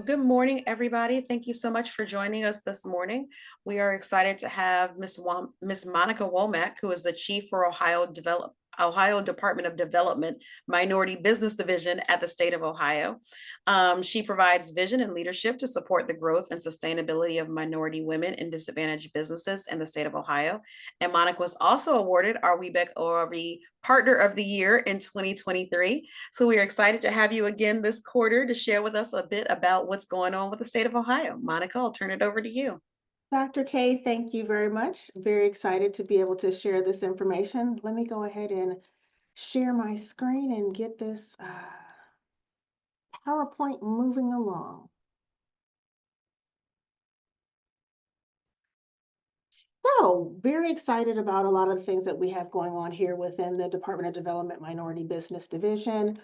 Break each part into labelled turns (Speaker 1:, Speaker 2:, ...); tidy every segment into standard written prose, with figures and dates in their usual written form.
Speaker 1: Good morning, everybody. Thank you so much for joining us this morning. We are excited to have Miss Monica Womack, who is the Chief for Ohio Department of Development Minority Business Division at the state of Ohio. She provides vision and leadership to support the growth and sustainability of minority women and disadvantaged businesses in the state of Ohio. And Monica was also awarded our WBEC ORV Partner of the Year in 2023. So we are excited to have you again this quarter to share with us a bit about what's going on with the state of Ohio. Monica, I'll turn it over to you.
Speaker 2: Dr. K, thank you very much. Very excited to be able to share this information. Let me go ahead and share my screen and get this PowerPoint moving along. So, very excited about a lot of the things that we have going on here within the Department of Development Minority Business Division.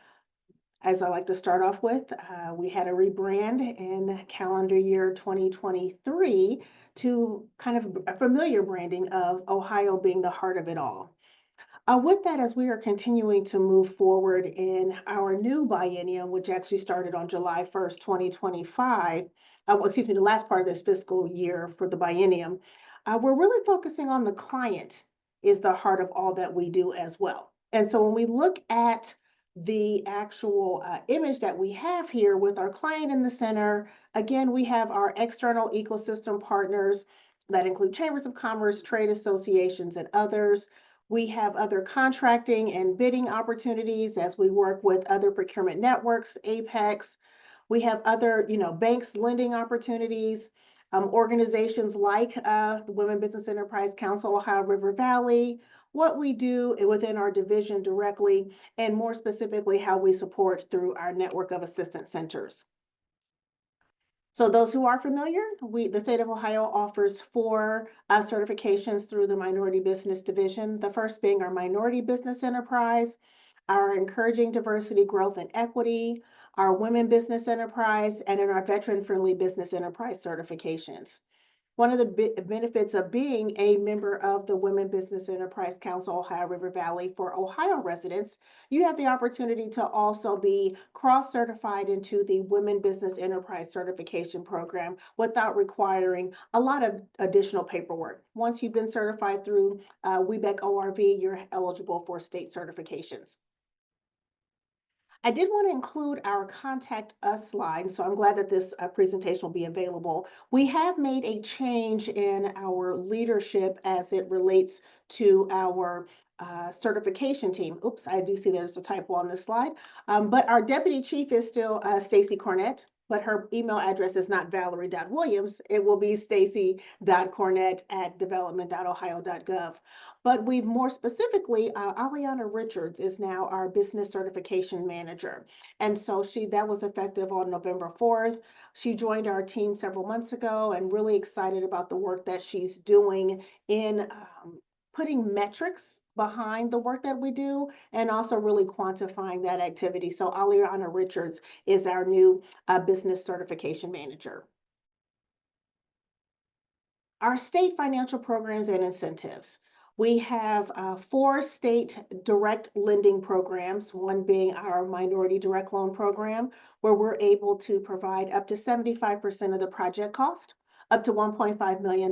Speaker 2: As I like to start off with, we had a rebrand in calendar year 2023 to kind of a familiar branding of Ohio being the heart of it all. With that, as we are continuing to move forward in our new biennium, which actually started on July 1st, 2025, excuse me, the last part of this fiscal year for the biennium, we're really focusing on the client is the heart of all that we do as well. And so when we look at the actual image that we have here with our client in the center, again, we have our external ecosystem partners that include chambers of commerce, trade associations, and others. We have other contracting and bidding opportunities as we work with other procurement networks, Apex. We have other, banks lending opportunities, organizations like the Women Business Enterprise Council, Ohio River Valley, what we do within our division directly, and more specifically, how we support through our network of assistance centers. So those who are familiar, the state of Ohio offers four certifications through the Minority Business Division. The first being our Minority Business Enterprise, our Encouraging Diversity, Growth, and Equity, our Women Business Enterprise, and in our Veteran-Friendly Business Enterprise certifications. One of the benefits of being a member of the Women Business Enterprise Council, Ohio River Valley, for Ohio residents, you have the opportunity to also be cross-certified into the Women Business Enterprise Certification Program without requiring a lot of additional paperwork. Once you've been certified through WBEC ORV, you're eligible for state certifications. I did want to include our contact us slide, so I'm glad that this presentation will be available. We have made a change in our leadership as it relates to our certification team. Oops, I do see there's a typo on this slide. But our deputy chief is still Stacy Cornett, but her email address is not valerie.williams. It will be stacy.cornett@development.ohio.gov. But we've more specifically, Aliana Richards is now our business certification manager. And so that was effective on November 4th. She joined our team several months ago and really excited about the work that she's doing in putting metrics behind the work that we do and also really quantifying that activity. So Aliana Richards is our new business certification manager. Our state financial programs and incentives. We have four state direct lending programs, one being our minority direct loan program, where we're able to provide up to 75% of the project cost, up to $1.5 million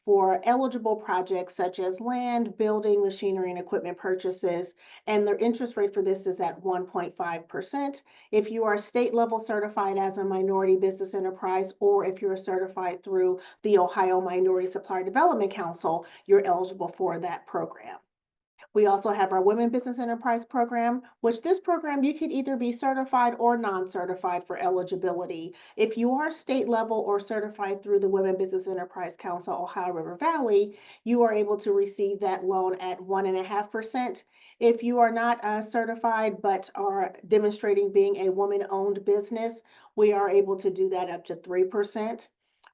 Speaker 2: for eligible projects such as land, building, machinery, and equipment purchases. And the interest rate for this is at 1.5%. If you are state level certified as a minority business enterprise, or if you're certified through the Ohio Minority Supplier Development Council, you're eligible for that program. We also have our Women Business Enterprise Program, which this program you could either be certified or non-certified for eligibility. If you are state level or certified through the Women Business Enterprise Council, Ohio River Valley, you are able to receive that loan at 1.5%. If you are not certified but are demonstrating being a woman-owned business, we are able to do that up to 3%.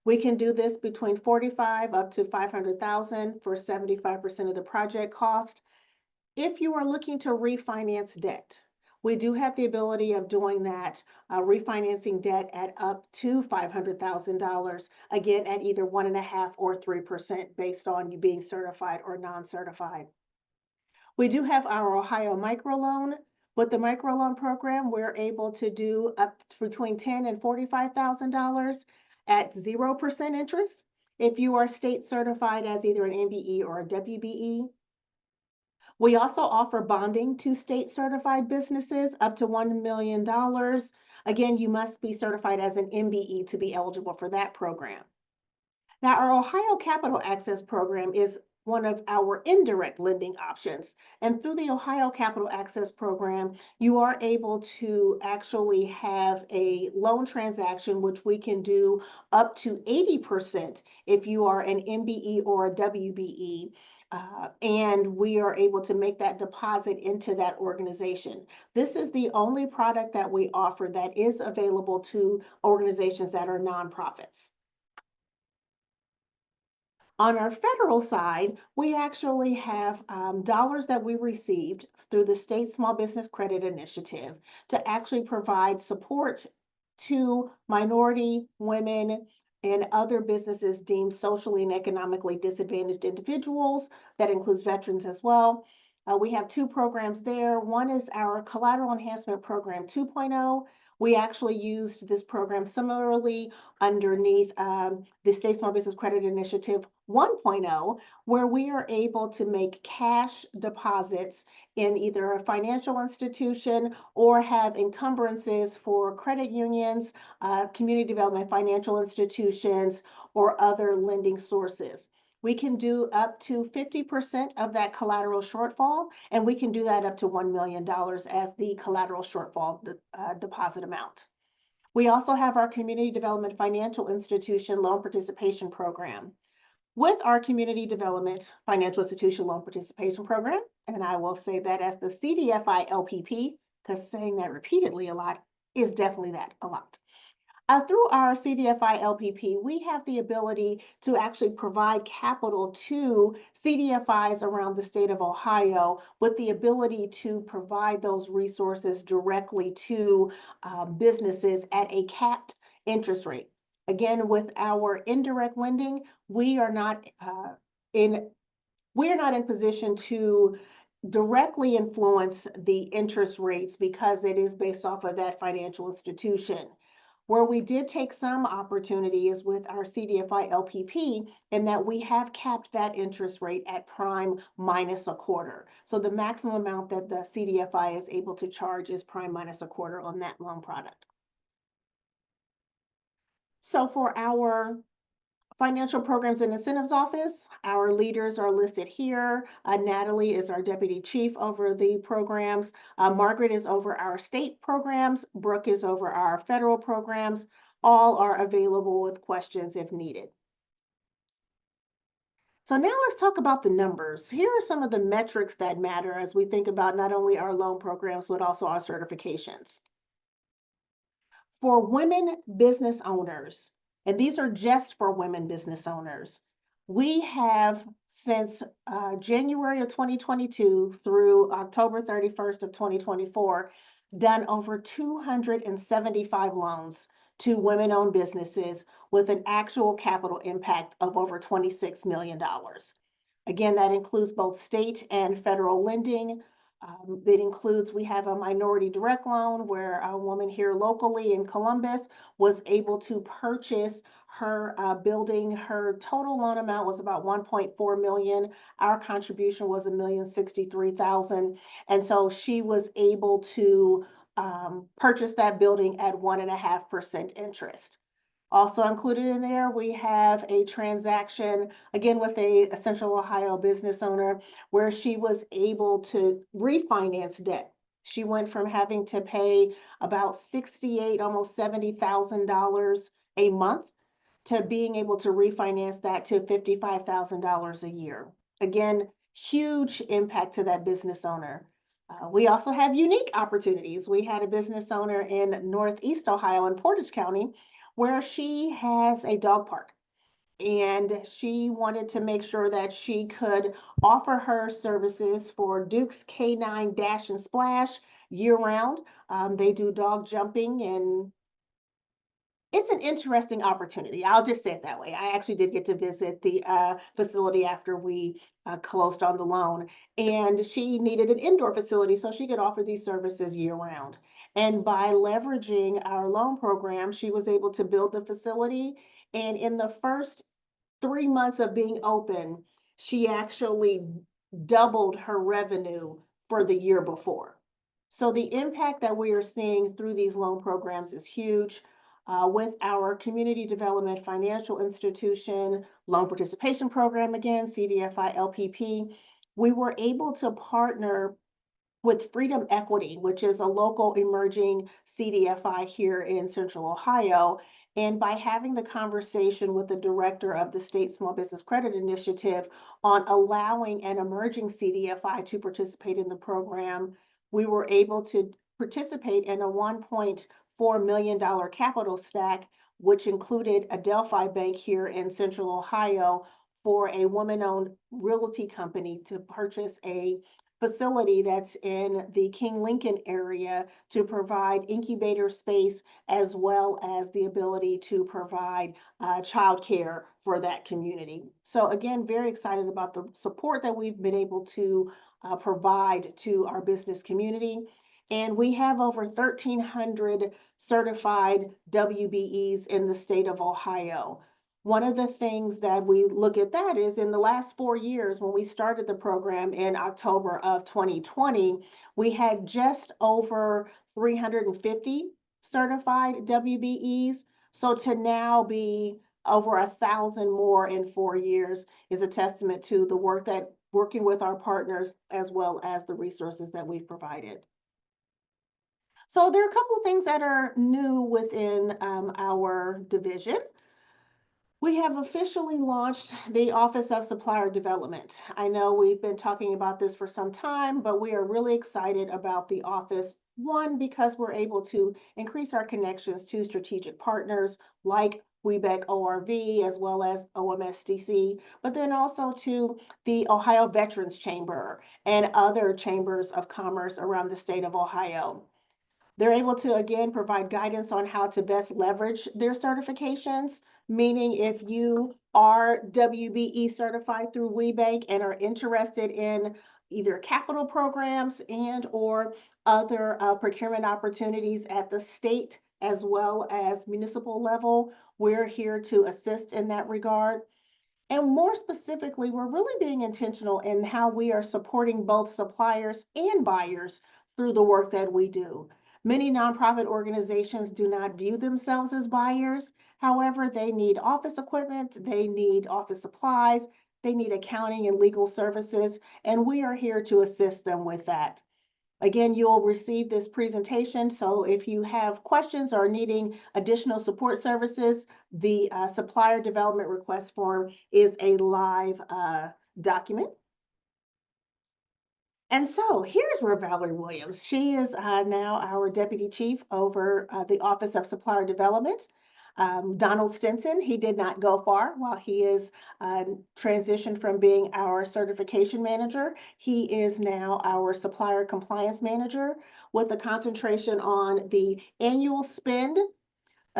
Speaker 2: We can do this between 45 up to 500,000 for 75% of the project cost. If you are looking to refinance debt, we do have the ability of doing that, refinancing debt at up to $500,000, again at either 1.5% or 3% based on you being certified or non-certified. We do have our Ohio microloan, With the microloan program, we're able to do up between $10,000 and $45,000 at 0% interest. If you are state certified as either an MBE or a WBE, we also offer bonding to state certified businesses up to $1 million. Again, you must be certified as an MBE to be eligible for that program. Now, our Ohio Capital Access Program is one of our indirect lending options. And through the Ohio Capital Access Program, you are able to actually have a loan transaction, which we can do up to 80% if you are an MBE or a WBE. And we are able to make that deposit into that organization. This is the only product that we offer that is available to organizations that are nonprofits. On our federal side, we actually have dollars that we received through the State Small Business Credit Initiative to actually provide support to minority, women, and other businesses deemed socially and economically disadvantaged individuals. That includes veterans as well. We have two programs there. One is our Collateral Enhancement Program 2.0. We actually used this program similarly underneath the State Small Business Credit Initiative 1.0, where we are able to make cash deposits in either a financial institution or have encumbrances for credit unions, community development financial institutions, or other lending sources. We can do up to 50% of that collateral shortfall, and we can do that up to $1 million as the collateral shortfall deposit amount. We also have our Community Development Financial Institution Loan Participation Program. With our Community Development Financial Institution Loan Participation Program, and I will say that as the CDFI LPP, because saying that repeatedly a lot is definitely that a lot. Through our CDFI LPP, we have the ability to actually provide capital to CDFIs around the state of Ohio with the ability to provide those resources directly to businesses at a capped interest rate. Again, with our indirect lending, we are not in position to directly influence the interest rates because it is based off of that financial institution. Where we did take some opportunity is with our CDFI LPP in that we have capped that interest rate at prime minus a quarter. So the maximum amount that the CDFI is able to charge is prime minus a quarter on that loan product. So for our Financial Programs and Incentives Office, our leaders are listed here. Natalie is our Deputy Chief over the programs. Margaret is over our state programs. Brooke is over our federal programs. All are available with questions if needed. So now let's talk about the numbers. Here are some of the metrics that matter as we think about not only our loan programs, but also our certifications. For women business owners, and these are just for women business owners, we have since January of 2022 through October 31st of 2024 done over 275 loans to women-owned businesses with an actual capital impact of over $26 million. Again, that includes both state and federal lending. It includes, we have a minority direct loan where a woman here locally in Columbus was able to purchase her building. Her total loan amount was about 1.4 million. Our contribution was $1,063,000. And so she was able to purchase that building at 1.5% interest. Also included in there, we have a transaction, again, with a Central Ohio business owner where she was able to refinance debt. She went from having to pay about $68, almost $70,000 a month to being able to refinance that to $55,000 a year. Again, huge impact to that business owner. We also have unique opportunities. We had a business owner in Northeast Ohio in Portage County where she has a dog park. And she wanted to make sure that she could offer her services for Duke's K9 Dash and Splash year round. They do dog jumping and It's an interesting opportunity. I'll just say it that way. I actually did get to visit the facility after we closed on the loan, and she needed an indoor facility so she could offer these services year round. And by leveraging our loan program, she was able to build the facility. And in the first 3 months of being open, she actually doubled her revenue for the year before. So the impact that we are seeing through these loan programs is huge. With our community development financial institution loan participation program, again, CDFI LPP, we were able to partner with Freedom Equity, which is a local emerging CDFI here in Central Ohio. And by having the conversation with the director of the State Small Business Credit Initiative on allowing an emerging CDFI to participate in the program, we were able to participate in a $1.4 million capital stack, which included a Delphi Bank here in Central Ohio for a woman owned realty company to purchase a facility that's in the King Lincoln area to provide incubator space as well as the ability to provide childcare for that community. So again, very excited about the support that we've been able to provide to our business community. And we have over 1,300 certified WBEs in the state of Ohio. One of the things that we look at that is in the last 4 years, when we started the program in October of 2020, we had just over 350 certified WBEs. So to now be over 1,000 more in 4 years is a testament to the work that working with our partners as well as the resources that we've provided. So there are a couple of things that are new within our division. We have officially launched the Office of Supplier Development. I know we've been talking about this for some time, but we are really excited about the office. One, because we're able to increase our connections to strategic partners like WBEC ORV as well as OMSDC, but then also to the Ohio Veterans Chamber and other chambers of commerce around the state of Ohio. They're able to, again, provide guidance on how to best leverage their certifications, meaning if you are WBE certified through WeBank and are interested in either capital programs and or other procurement opportunities at the state as well as municipal level, we're here to assist in that regard. And more specifically, we're really being intentional in how we are supporting both suppliers and buyers through the work that we do. Many nonprofit organizations do not view themselves as buyers. However, they need office equipment, they need office supplies, they need accounting and legal services, and we are here to assist them with that. Again, you'll receive this presentation, so if you have questions or needing additional support services, the supplier development request form is a live document. And so here's where Valerie Williams, she is now our Deputy Chief over the Office of Supplier Development. Donald Stinson, he did not go far while he is transitioned from being our certification manager. He is now our supplier compliance manager with a concentration on the annual spend,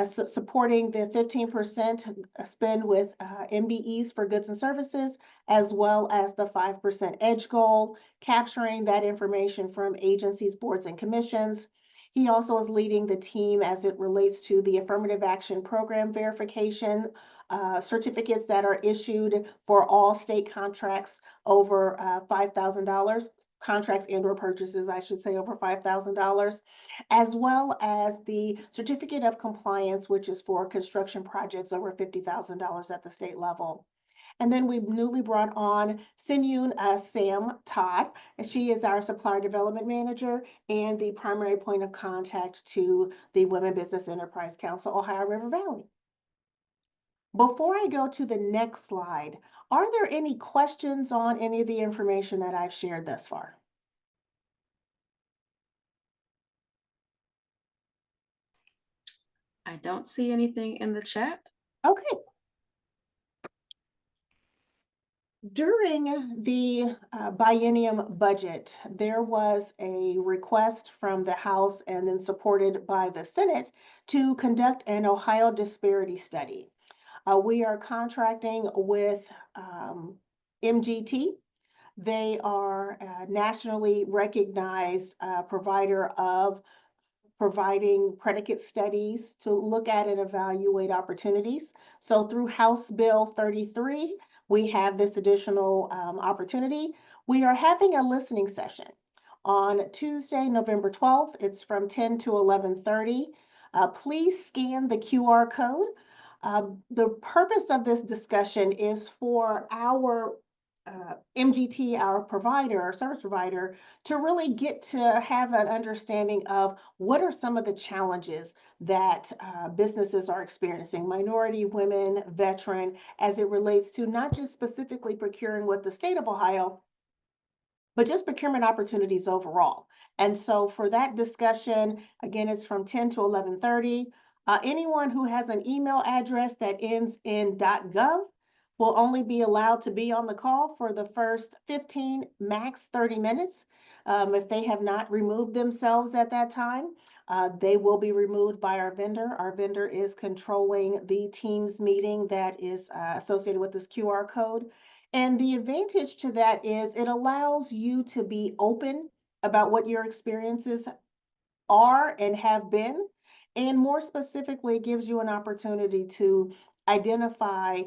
Speaker 2: supporting the 15% spend with MBEs for goods and services, as well as the 5% edge goal, capturing that information from agencies, boards, and commissions. He also is leading the team as it relates to the affirmative action program verification certificates that are issued for all state contracts over $5,000, contracts and or purchases, I should say, over $5,000, as well as the certificate of compliance, which is for construction projects over $50,000 at the state level. And then we've newly brought on Sinyun Sam Todd, and she is our supplier development manager and the primary point of contact to the Women Business Enterprise Council, Ohio River Valley. Before I go to the next slide, are there any questions on any of the information that I've shared thus far?
Speaker 1: I don't see anything in the chat.
Speaker 2: Okay. During the biennium budget, there was a request from the House and then supported by the Senate to conduct an Ohio disparity study. We are contracting with MGT. They are a nationally recognized provider of providing predicate studies to look at and evaluate opportunities. So through House Bill 33, we have this additional opportunity. We are having a listening session on Tuesday, November 12th. It's from 10 to 11:30. Please scan the QR code. The purpose of this discussion is for our MGT, our provider, our service provider, to really get to have an understanding of what are some of the challenges that businesses are experiencing, minority, women, veteran, as it relates to not just specifically procuring with the state of Ohio, but just procurement opportunities overall. And so for that discussion, again, it's from 10 to 11:30. Anyone who has an email address that ends in .gov will only be allowed to be on the call for the first 15, max 30 minutes. If they have not removed themselves at that time, they will be removed by our vendor. Our vendor is controlling the Teams meeting that is associated with this QR code. And the advantage to that is it allows you to be open about what your experiences are and have been. And more specifically, it gives you an opportunity to identify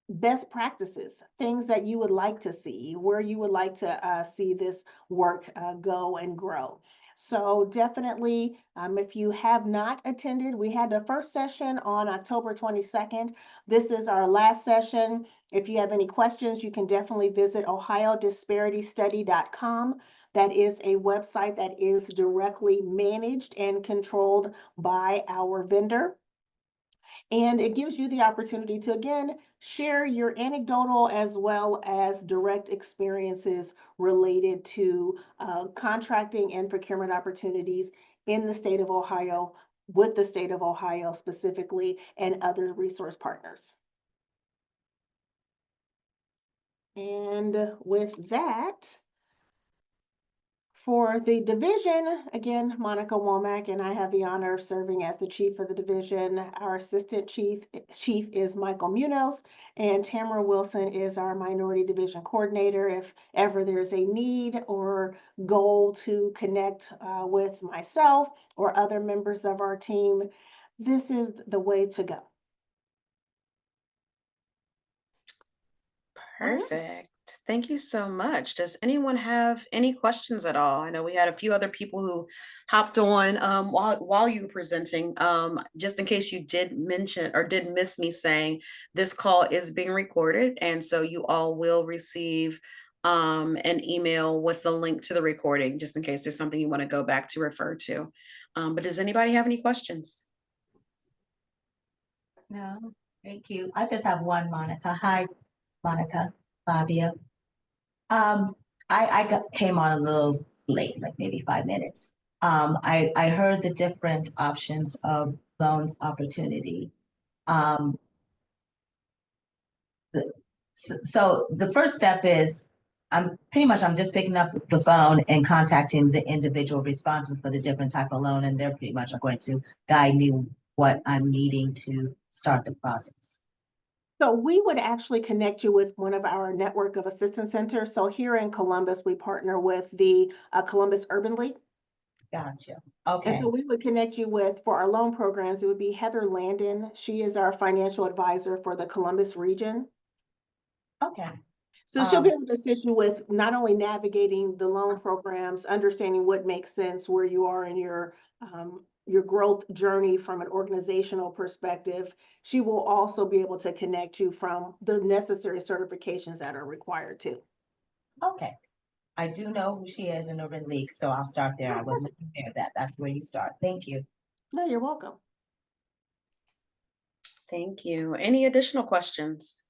Speaker 2: best practices, things that you would like to see, where you would like to see this work go and grow. So definitely, if you have not attended, we had the first session on October 22nd. This is our last session. If you have any questions, you can definitely visit ohiodisparitystudy.com. That is a website that is directly managed and controlled by our vendor. And it gives you the opportunity to, again, share your anecdotal as well as direct experiences related to contracting and procurement opportunities in the state of Ohio, with the state of Ohio specifically, and other resource partners. And with that, for the division, again, Monica Womack, and I have the honor of serving as the chief of the division. Our assistant chief is Michael Munoz, and Tamara Wilson is our minority division coordinator. If ever there's a need or goal to connect with myself or other members of our team, this is the way to go. All right.
Speaker 1: Perfect. Thank you so much. Does anyone have any questions at all? I know we had a few other people who hopped on while you were presenting. Just in case you did mention or did miss me saying, this call is being recorded, and so you all will receive an email with the link to the recording, just in case there's something you want to go back to refer to. But does anybody have any questions?
Speaker 3: No, thank you. I just have one, Monica. Hi, Monica, Fabio. Came on a little late, like maybe 5 minutes. I heard the different options of loans opportunity. So the first step is I'm just picking up the phone and contacting the individual responsible for the different type of loan, and they're pretty much are going to guide me what I'm needing to start the process.
Speaker 2: So we would actually connect you with one of our network of assistance centers. So here in Columbus, we partner with the Columbus Urban League.
Speaker 3: Gotcha.
Speaker 2: And
Speaker 3: Okay.
Speaker 2: so we would connect you with, for our loan programs, it would be Heather Landon. She is our financial advisor for the Columbus region.
Speaker 3: Okay.
Speaker 2: So she'll be able to assist you with not only navigating the loan programs, understanding what makes sense, where you are in your growth journey from an organizational perspective. She will also be able to connect you from the necessary certifications that are required too.
Speaker 3: Okay. I do know who she is in Urban League, so I'll start there. I wasn't aware of that. That's where you start. Thank you.
Speaker 2: No, you're welcome.
Speaker 1: Thank you. Any additional questions?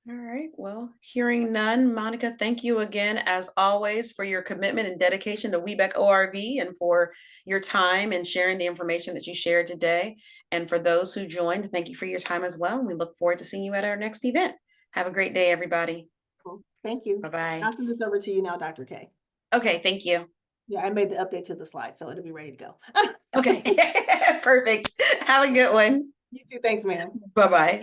Speaker 1: All right, well, hearing none, Monica, thank you again, as always, for your commitment and dedication to WBEC ORV and for your time and sharing the information that you shared today. And for those who joined, thank you for your time as well. We look forward to seeing you at our next event. Have a great day, everybody.
Speaker 2: Cool. Thank you.
Speaker 1: Bye-bye.
Speaker 2: I'll send this over to you now, Dr. K.
Speaker 1: Okay, thank you.
Speaker 2: Yeah, I made the update to the slide, so it'll be ready to go.
Speaker 1: Okay, perfect. Have a good one.
Speaker 2: You too. Thanks, ma'am.
Speaker 1: Bye-bye.